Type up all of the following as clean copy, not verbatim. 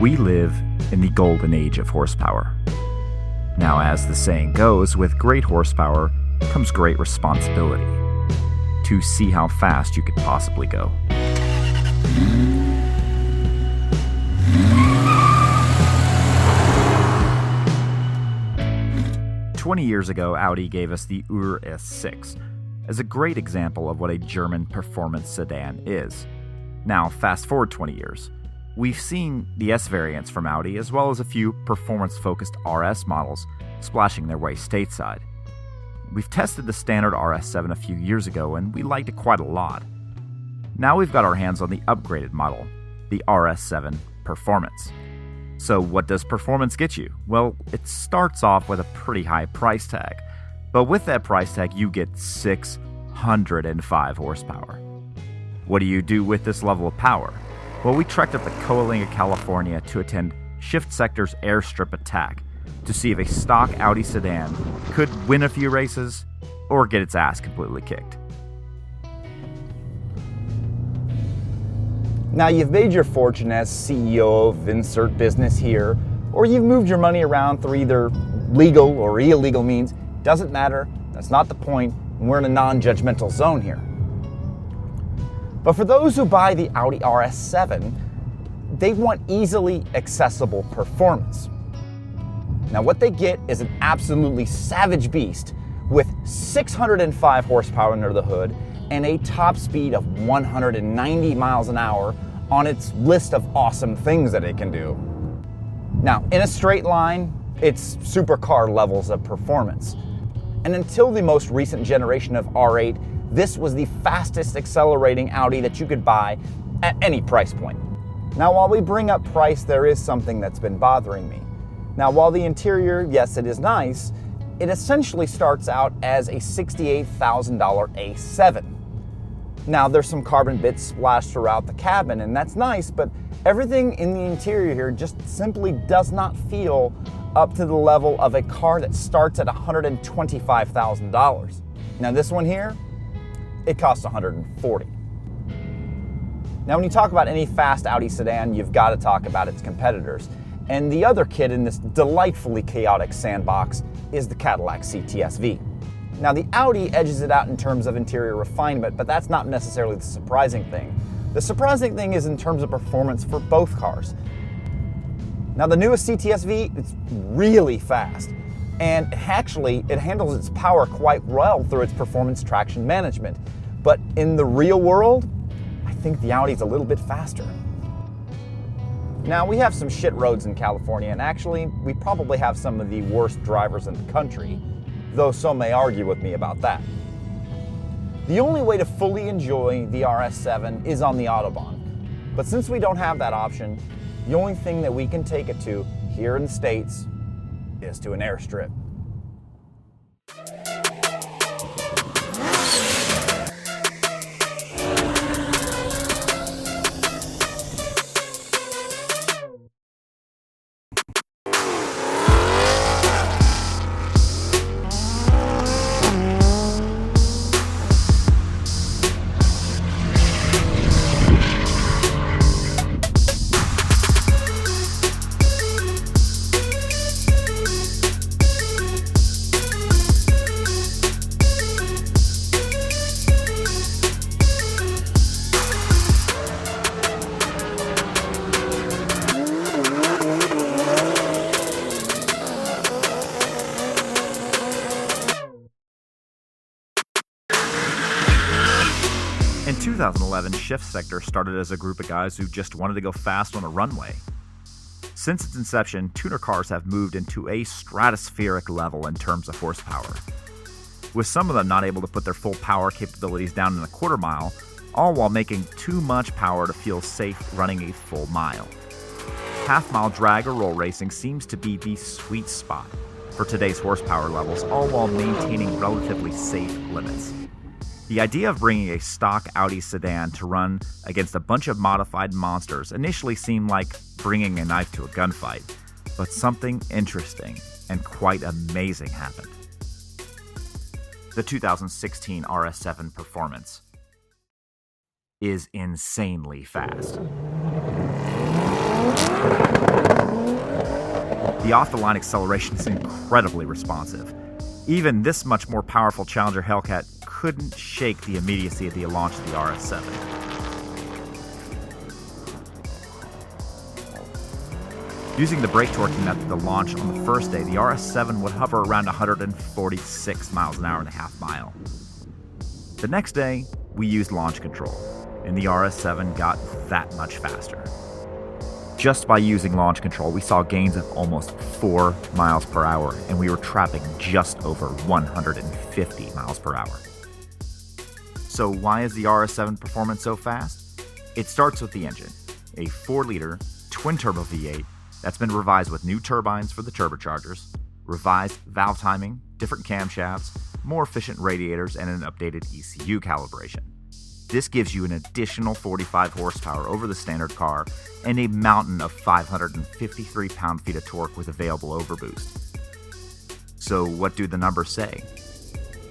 We live in the golden age of horsepower. Now, as the saying goes, with great horsepower comes great responsibility. To see how fast you could possibly go. "20 years ago, Audi gave us the RS7 as a great example of what a German performance sedan is. Now, fast forward 20 years. We've seen the S variants from Audi, as well as a few performance-focused RS models splashing their way stateside. We've tested the standard RS7 a few years ago, and we liked it quite a lot. Now we've got our hands on the upgraded model, the RS7 Performance. So what does performance get you? Well, it starts off with a pretty high price tag, but with that price tag you get 605 horsepower. What do you do with this level of power? Well, we trekked up to Coalinga, California to attend Shift Sector's Airstrip Attack to see if a stock Audi sedan could win a few races or get its ass completely kicked. Now, you've made your fortune as CEO of insert business here, or you've moved your money around through either legal or illegal means. Doesn't matter. That's not the point. We're in a non-judgmental zone here. But for those who buy the Audi RS7, they want easily accessible performance. Now, what they get is an absolutely savage beast with 605 horsepower under the hood and a top speed of 190 miles an hour on its list of awesome things that it can do. Now, in a straight line, it's supercar levels of performance. And until the most recent generation of R8, this was the fastest accelerating Audi that you could buy at any price point. Now, while we bring up price, there is something that's been bothering me. Now, while the interior, yes, it is nice, it essentially starts out as a $68,000 A7. Now, there's some carbon bits splashed throughout the cabin, and that's nice, but everything in the interior here just simply does not feel up to the level of a car that starts at $125,000. Now, this one here, it costs $140,000. Now, when you talk about any fast Audi sedan, you've got to talk about its competitors. And the other kid in this delightfully chaotic sandbox is the Cadillac CT-SV. Now, the Audi edges it out in terms of interior refinement, but that's not necessarily the surprising thing. The surprising thing is in terms of performance for both cars. Now, the newest CT-SV, it's really fast. And actually, it handles its power quite well through its performance traction management. But in the real world, I think the Audi's a little bit faster. Now, we have some shit roads in California, and actually, we probably have some of the worst drivers in the country, though some may argue with me about that. The only way to fully enjoy the RS7 is on the Autobahn. But since we don't have that option, the only thing that we can take it to here in the States is to an airstrip. In 2011, Shift Sector started as a group of guys who just wanted to go fast on a runway. Since its inception, tuner cars have moved into a stratospheric level in terms of horsepower, with some of them not able to put their full power capabilities down in a quarter mile, all while making too much power to feel safe running a full mile. Half-mile drag or roll racing seems to be the sweet spot for today's horsepower levels, all while maintaining relatively safe limits. The idea of bringing a stock Audi sedan to run against a bunch of modified monsters initially seemed like bringing a knife to a gunfight, but something interesting and quite amazing happened. The 2016 RS7 Performance is insanely fast. The off-the-line acceleration is incredibly responsive. Even this much more powerful Challenger Hellcat couldn't shake the immediacy of the launch of the RS7. Using the brake torquing method to launch on the first day, the RS7 would hover around 146 miles an hour and a half mile. The next day, we used launch control, and the RS7 got that much faster. Just by using launch control, we saw gains of almost 4 miles per hour, and we were trapping just over 150 miles per hour. So why is the RS7 Performance so fast? It starts with the engine, a 4-liter twin-turbo V8 that's been revised with new turbines for the turbochargers, revised valve timing, different camshafts, more efficient radiators, and an updated ECU calibration. This gives you an additional 45 horsepower over the standard car and a mountain of 553 pound-feet of torque with available overboost. So what do the numbers say?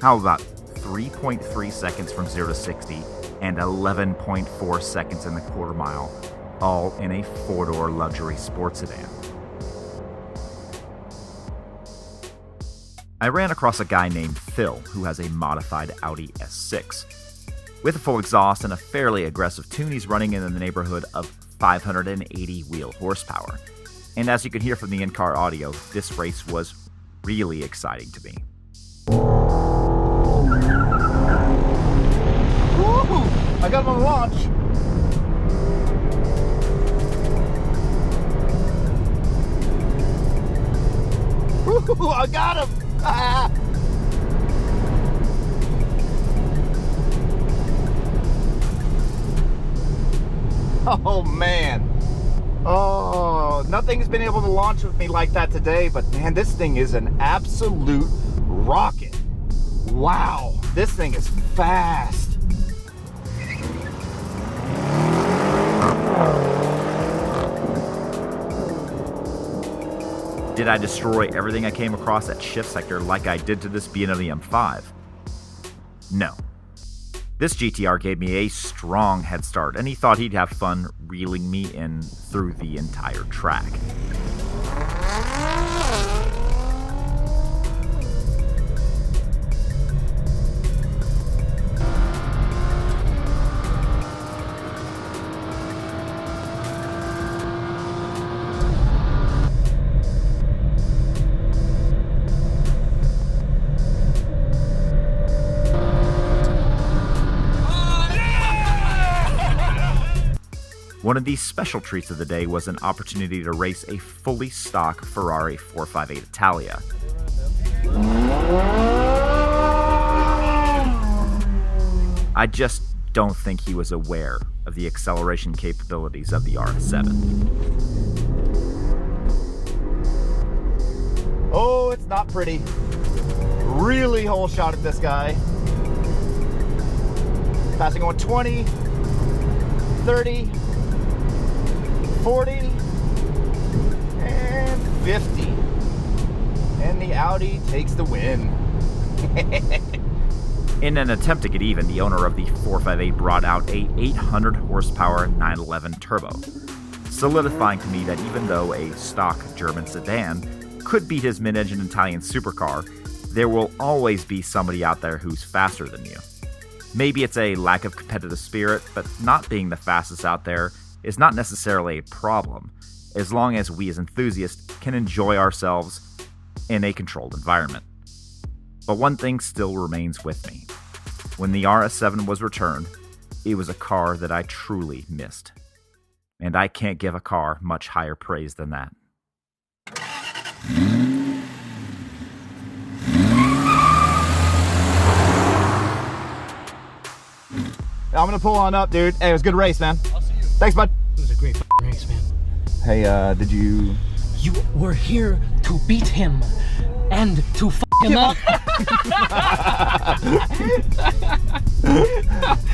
How about 3.3 seconds from 0 to 60 and 11.4 seconds in the quarter mile, all in a 4-door luxury sports sedan? I ran across a guy named Phil who has a modified Audi S6. With a full exhaust and a fairly aggressive tune, he's running in the neighborhood of 580 wheel horsepower. And as you can hear from the in-car audio, this race was really exciting to me. Woo! I got him on the launch. Woo! I got him! Ah! Oh man, oh, nothing's been able to launch with me like that today, but man, this thing is an absolute rocket. Wow, this thing is fast. Did I destroy everything I came across at shift sector like I did to this BMW M5? No. This GTR gave me a strong head start, and he thought he'd have fun reeling me in through the entire track. One of the special treats of the day was an opportunity to race a fully stock Ferrari 458 Italia. I just don't think he was aware of the acceleration capabilities of the RS7. Oh, it's not pretty. Really whole shot at this guy. Passing on 20, 30, 40, and 50. And the Audi takes the win. In an attempt to get even, the owner of the 458 brought out a 800 horsepower 911 turbo, solidifying to me that even though a stock German sedan could beat his mid-engine Italian supercar, there will always be somebody out there who's faster than you. Maybe it's a lack of competitive spirit, but not being the fastest out there is not necessarily a problem, as long as we as enthusiasts can enjoy ourselves in a controlled environment. But one thing still remains with me. When the RS7 was returned, it was a car that I truly missed. And I can't give a car much higher praise than that. I'm gonna pull on up, dude. Hey, it was a good race, man. I'll see you. Thanks, bud. It was a great race, man. Hey, did you... You were here to beat him and to him up.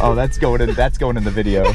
Oh, that's going in the video.